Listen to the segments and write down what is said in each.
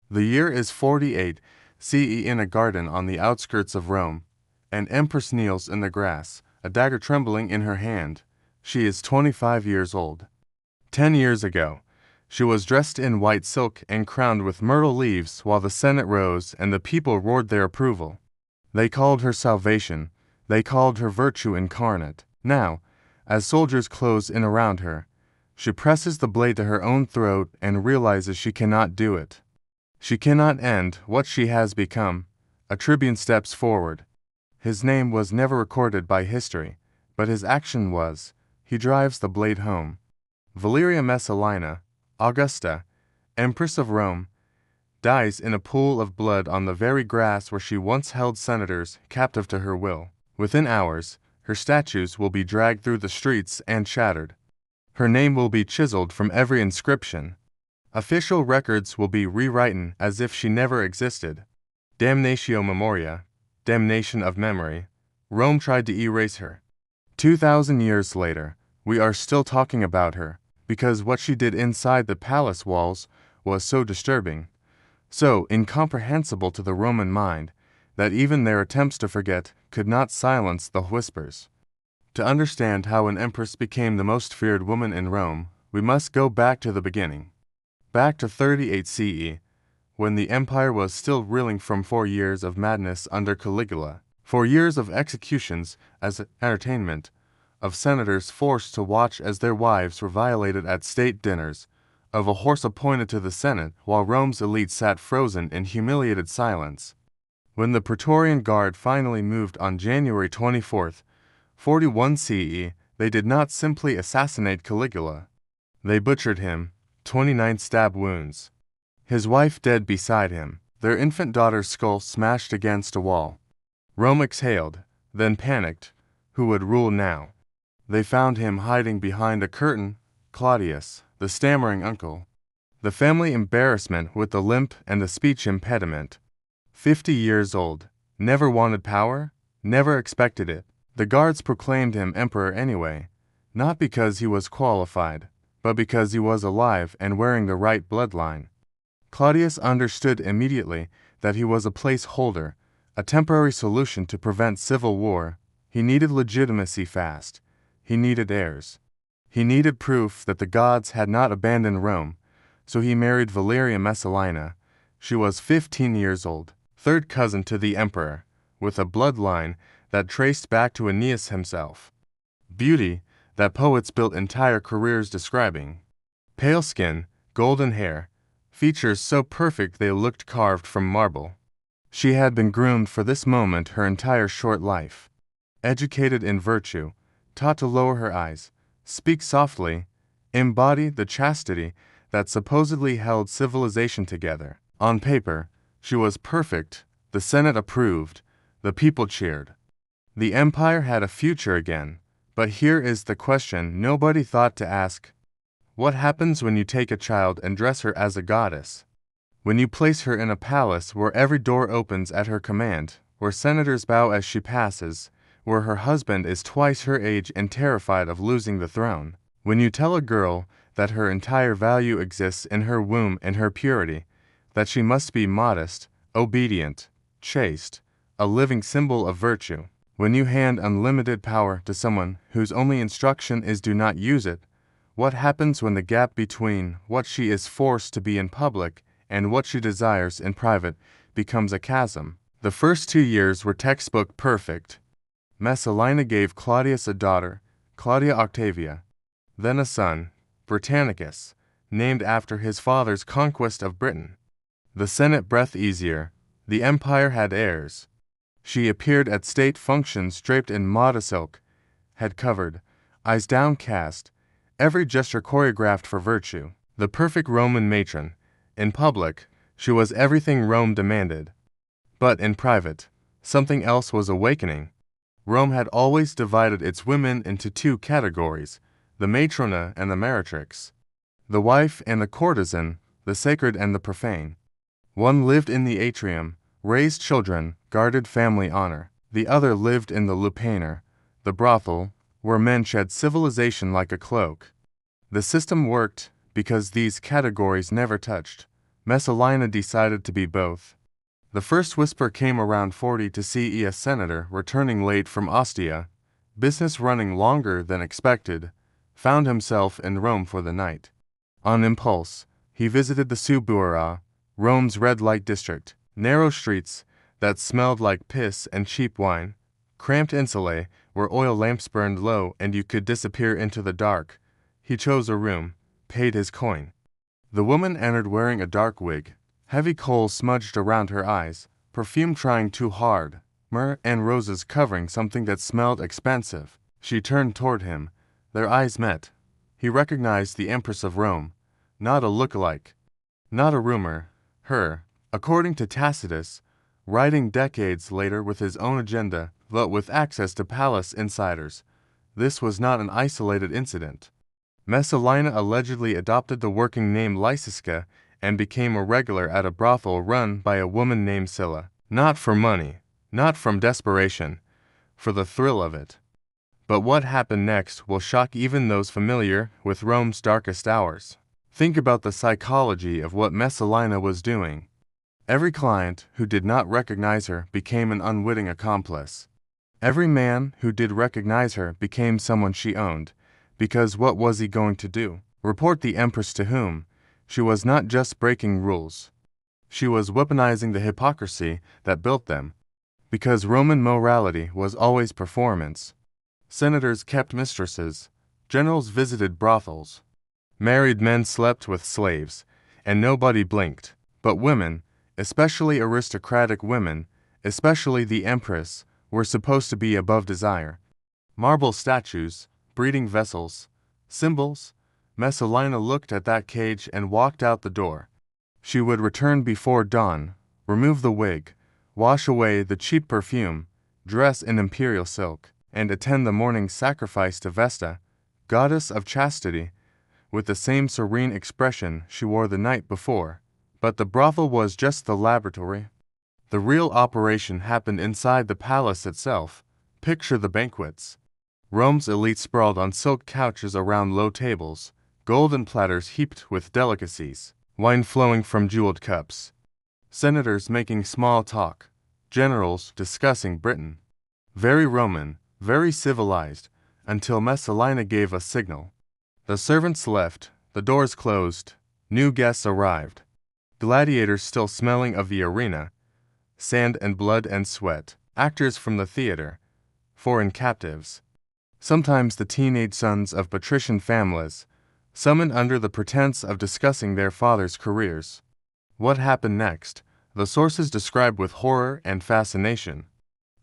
The year is 48 CE. In a garden on the outskirts of Rome, an empress kneels in the grass, a dagger trembling in her hand. She is 25 years old. 10 years ago, she was dressed in white silk and crowned with myrtle leaves while the Senate rose and the people roared their approval. They called her salvation. They called her virtue incarnate. Now, as soldiers close in around her, she presses the blade to her own throat and realizes she cannot do it. She cannot end what she has become. A tribune steps forward. His name was never recorded by history, but his action was. He drives the blade home. Valeria Messalina, Augusta, Empress of Rome, dies in a pool of blood on the very grass where she once held senators captive to her will. Within hours, her statues will be dragged through the streets and shattered. Her name will be chiseled from every inscription. Official records will be rewritten as if she never existed. Damnatio memoria, damnation of memory. Rome tried to erase her. 2,000 years later, we are still talking about her, because what she did inside the palace walls was so disturbing, so incomprehensible to the Roman mind, that even their attempts to forget could not silence the whispers. To understand how an empress became the most feared woman in Rome, we must go back to the beginning. Back to 38 CE, when the empire was still reeling from 4 years of madness under Caligula, 4 years of executions as entertainment, of senators forced to watch as their wives were violated at state dinners, of a horse appointed to the Senate while Rome's elite sat frozen in humiliated silence. When the Praetorian Guard finally moved on January 24, 41 CE, they did not simply assassinate Caligula. They butchered him, 29 stab wounds. His wife dead beside him, their infant daughter's skull smashed against a wall. Rome exhaled, then panicked. Who would rule now? They found him hiding behind a curtain, Claudius, the stammering uncle. The family embarrassment with the limp and the speech impediment. 50 years old, never wanted power, never expected it. The guards proclaimed him emperor anyway, not because he was qualified, but because he was alive and wearing the right bloodline. Claudius understood immediately that he was a placeholder, a temporary solution to prevent civil war. He needed legitimacy fast. He needed heirs. He needed proof that the gods had not abandoned Rome, so he married Valeria Messalina. She was 15 years old, third cousin to the emperor, with a bloodline that traced back to Aeneas himself. Beauty that poets built entire careers describing. Pale skin, golden hair, features so perfect they looked carved from marble. She had been groomed for this moment her entire short life. Educated in virtue, taught to lower her eyes, speak softly, embody the chastity that supposedly held civilization together. On paper, she was perfect, the Senate approved, the people cheered. The empire had a future again, but here is the question nobody thought to ask. What happens when you take a child and dress her as a goddess? When you place her in a palace where every door opens at her command, where senators bow as she passes, where her husband is twice her age and terrified of losing the throne? When you tell a girl that her entire value exists in her womb and her purity, that she must be modest, obedient, chaste, a living symbol of virtue. When you hand unlimited power to someone whose only instruction is do not use it, what happens when the gap between what she is forced to be in public and what she desires in private becomes a chasm? The first 2 years were textbook perfect. Messalina gave Claudius a daughter, Claudia Octavia, then a son, Britannicus, named after his father's conquest of Britain. The Senate breathed easier. The empire had heirs. She appeared at state functions draped in Mada silk, head covered, eyes downcast, every gesture choreographed for virtue. The perfect Roman matron. In public, she was everything Rome demanded. But in private, something else was awakening. Rome had always divided its women into 2 categories, the matrona and the meretrix, the wife and the courtesan, the sacred and the profane. One lived in the atrium, raised children, guarded family honor. The other lived in the lupanar, the brothel, where men shed civilization like a cloak. The system worked because these categories never touched, Messalina decided to be both. The first whisper came around 40 to see a senator returning late from Ostia, business running longer than expected, found himself in Rome for the night. On impulse, he visited the Suburra, Rome's red light district, narrow streets that smelled like piss and cheap wine, cramped insulae where oil lamps burned low and you could disappear into the dark. He chose a room, paid his coin. The woman entered wearing a dark wig, heavy coal smudged around her eyes, perfume trying too hard, myrrh and roses covering something that smelled expensive. She turned toward him. Their eyes met. He recognized the Empress of Rome, not a look-alike, not a rumor, her, according to Tacitus, writing decades later with his own agenda, but with access to palace insiders. This was not an isolated incident. Messalina allegedly adopted the working name Lysiska and became a regular at a brothel run by a woman named Scylla. Not for money, not from desperation, for the thrill of it. But what happened next will shock even those familiar with Rome's darkest hours. Think about the psychology of what Messalina was doing. Every client who did not recognize her became an unwitting accomplice. Every man who did recognize her became someone she owned, because what was he going to do? Report the Empress to whom? She was not just breaking rules. She was weaponizing the hypocrisy that built them, because Roman morality was always performance. Senators kept mistresses, generals visited brothels, married men slept with slaves, and nobody blinked. But women, especially aristocratic women, especially the Empress, were supposed to be above desire. Marble statues, breeding vessels, symbols. Messalina looked at that cage and walked out the door. She would return before dawn, remove the wig, wash away the cheap perfume, dress in imperial silk, and attend the morning sacrifice to Vesta, goddess of chastity, with the same serene expression she wore the night before. But the brothel was just the laboratory. The real operation happened inside the palace itself. Picture the banquets. Rome's elite sprawled on silk couches around low tables, golden platters heaped with delicacies, wine flowing from jeweled cups. Senators making small talk, generals discussing Britain. Very Roman, very civilized, until Messalina gave a signal. The servants left, the doors closed, new guests arrived. Gladiators still smelling of the arena, sand and blood and sweat, actors from the theater, foreign captives. Sometimes the teenage sons of patrician families, summoned under the pretense of discussing their fathers' careers. What happened next? The sources describe with horror and fascination.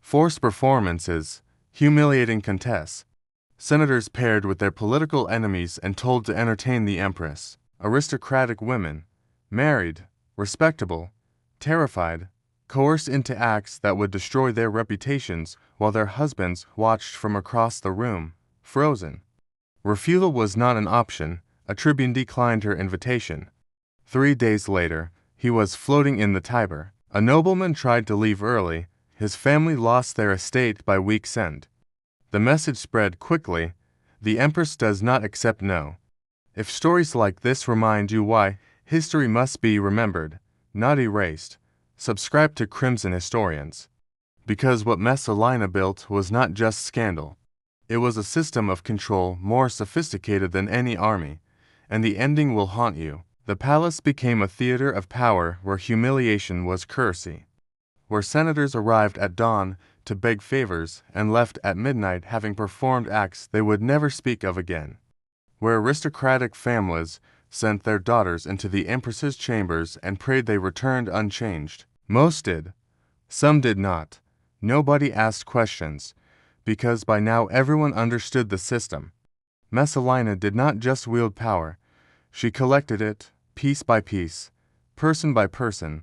Forced performances, humiliating contests. Senators paired with their political enemies and told to entertain the Empress. Aristocratic women, married, respectable, terrified, coerced into acts that would destroy their reputations while their husbands watched from across the room, frozen. Refusal was not an option. A tribune declined her invitation. 3 days later, he was floating in the Tiber. A nobleman tried to leave early. His family lost their estate by week's end. The message spread quickly. The Empress does not accept no. If stories like this remind you why history must be remembered, not erased, subscribe to Crimson Historians. Because what Messalina built was not just scandal. It was a system of control more sophisticated than any army, and the ending will haunt you. The palace became a theater of power where humiliation was courtesy, where senators arrived at dawn to beg favors and left at midnight having performed acts they would never speak of again, where aristocratic families sent their daughters into the Empress's chambers and prayed they returned unchanged. Most did. Some did not. Nobody asked questions, because by now everyone understood the system. Messalina did not just wield power. She collected it, piece by piece, person by person,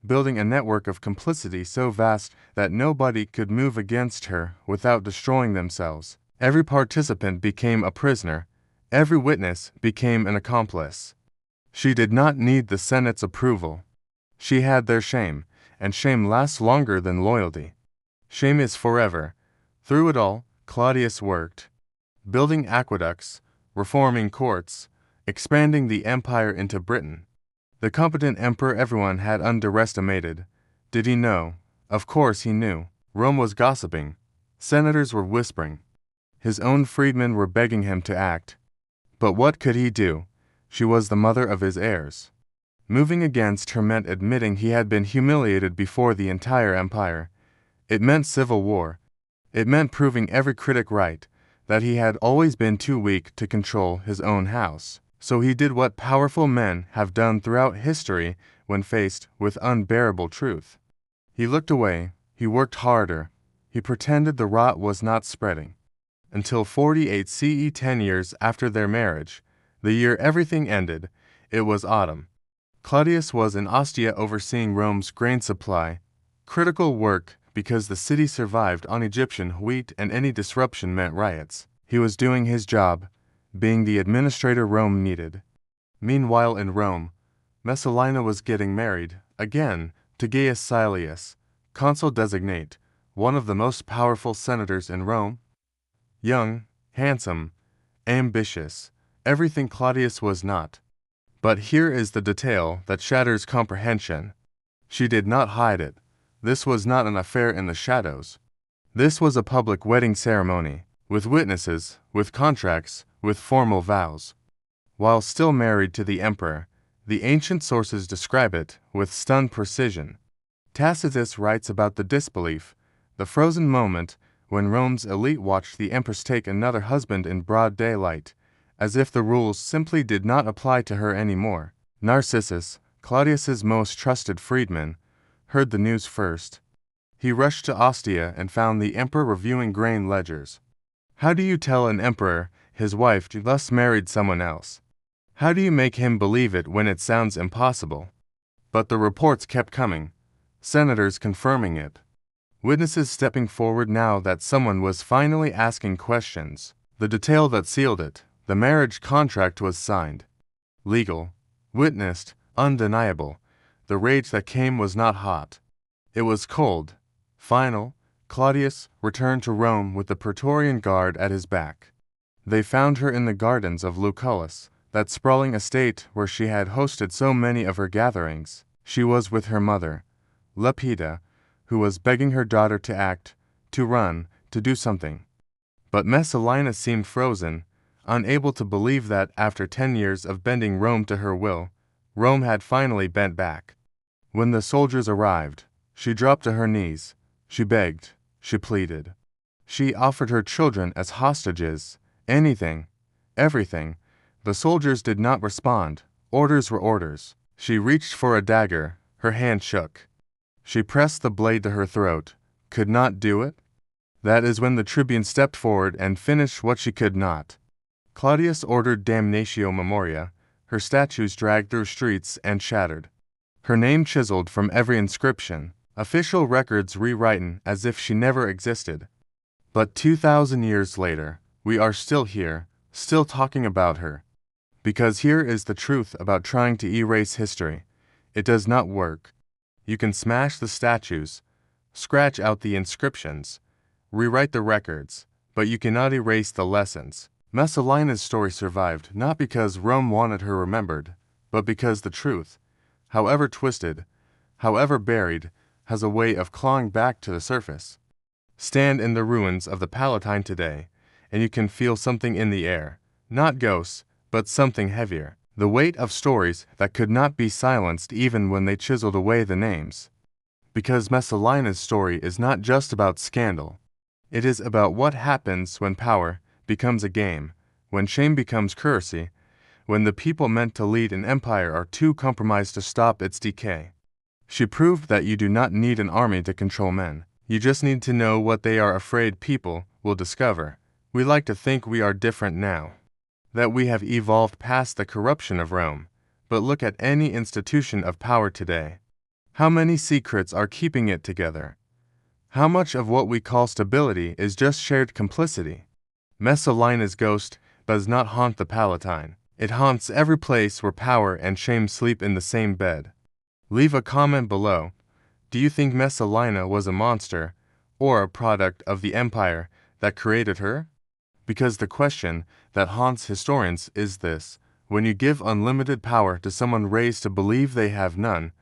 building a network of complicity so vast that nobody could move against her without destroying themselves. Every participant became a prisoner. Every witness became an accomplice. She did not need the Senate's approval. She had their shame, and shame lasts longer than loyalty. Shame is forever. Through it all, Claudius worked, building aqueducts, reforming courts, expanding the empire into Britain. The competent emperor everyone had underestimated. Did he know? Of course he knew. Rome was gossiping. Senators were whispering. His own freedmen were begging him to act. But what could he do? She was the mother of his heirs. Moving against her meant admitting he had been humiliated before the entire empire. It meant civil war. It meant proving every critic right, that he had always been too weak to control his own house. So he did what powerful men have done throughout history when faced with unbearable truth. He looked away, he worked harder, he pretended the rot was not spreading. Until 48 CE, 10 years after their marriage, the year everything ended, it was autumn. Claudius was in Ostia overseeing Rome's grain supply, critical work because the city survived on Egyptian wheat and any disruption meant riots. He was doing his job, being the administrator Rome needed. Meanwhile in Rome, Messalina was getting married, again, to Gaius Silius, consul designate, one of the most powerful senators in Rome. Young, handsome, ambitious, everything Claudius was not. But here is the detail that shatters comprehension. She did not hide it. This was not an affair in the shadows. This was a public wedding ceremony, with witnesses, with contracts, with formal vows. While still married to the emperor, the ancient sources describe it with stunned precision. Tacitus writes about the disbelief, the frozen moment when Rome's elite watched the empress take another husband in broad daylight, as if the rules simply did not apply to her anymore. Narcissus, Claudius's most trusted freedman, heard the news first. He rushed to Ostia and found the emperor reviewing grain ledgers. How do you tell an emperor his wife thus married someone else? How do you make him believe it when it sounds impossible? But the reports kept coming, senators confirming it, witnesses stepping forward now that someone was finally asking questions. The detail that sealed it, the marriage contract, was signed. Legal, witnessed, undeniable. The rage that came was not hot. It was cold. Final. Claudius returned to Rome with the Praetorian Guard at his back. They found her in the gardens of Lucullus, that sprawling estate where she had hosted so many of her gatherings. She was with her mother, Lepida, who was begging her daughter to act, to run, to do something. But Messalina seemed frozen, unable to believe that after 10 years of bending Rome to her will, Rome had finally bent back. When the soldiers arrived, she dropped to her knees. She begged, she pleaded. She offered her children as hostages, anything, everything. The soldiers did not respond. Orders were orders. She reached for a dagger. Her hand shook. She pressed the blade to her throat. Could not do it? That is when the tribune stepped forward and finished what she could not. Claudius ordered damnatio memoria, her statues dragged through streets and shattered. Her name chiseled from every inscription, official records rewritten as if she never existed. But 2,000 years later, we are still here, still talking about her. Because here is the truth about trying to erase history. It does not work. You can smash the statues, scratch out the inscriptions, rewrite the records, but you cannot erase the lessons. Messalina's story survived not because Rome wanted her remembered, but because the truth, however twisted, however buried, has a way of clawing back to the surface. Stand in the ruins of the Palatine today, and you can feel something in the air, not ghosts, but something heavier, the weight of stories that could not be silenced even when they chiseled away the names. Because Messalina's story is not just about scandal. It is about what happens when power becomes a game, when shame becomes currency, when the people meant to lead an empire are too compromised to stop its decay. She proved that you do not need an army to control men. You just need to know what they are afraid people will discover. We like to think we are different now, that we have evolved past the corruption of Rome. But look at any institution of power today. How many secrets are keeping it together? How much of what we call stability is just shared complicity? Messalina's ghost does not haunt the Palatine. It haunts every place where power and shame sleep in the same bed. Leave a comment below. Do you think Messalina was a monster, or a product of the empire that created her? Because the question that haunts historians is this: When you give unlimited power to someone raised to believe they have none,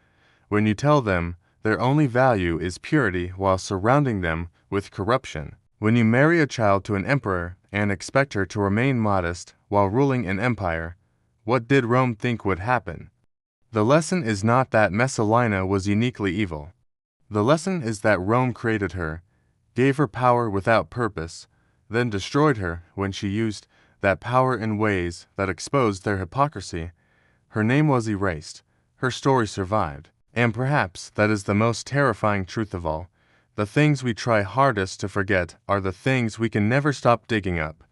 when you tell them their only value is purity while surrounding them with corruption, when you marry a child to an emperor and expect her to remain modest while ruling an empire, what did Rome think would happen? The lesson is not that Messalina was uniquely evil. The lesson is that Rome created her, gave her power without purpose, then destroyed her when she used that power in ways that exposed their hypocrisy. Her name was erased, her story survived, and perhaps that is the most terrifying truth of all. The things we try hardest to forget are the things we can never stop digging up.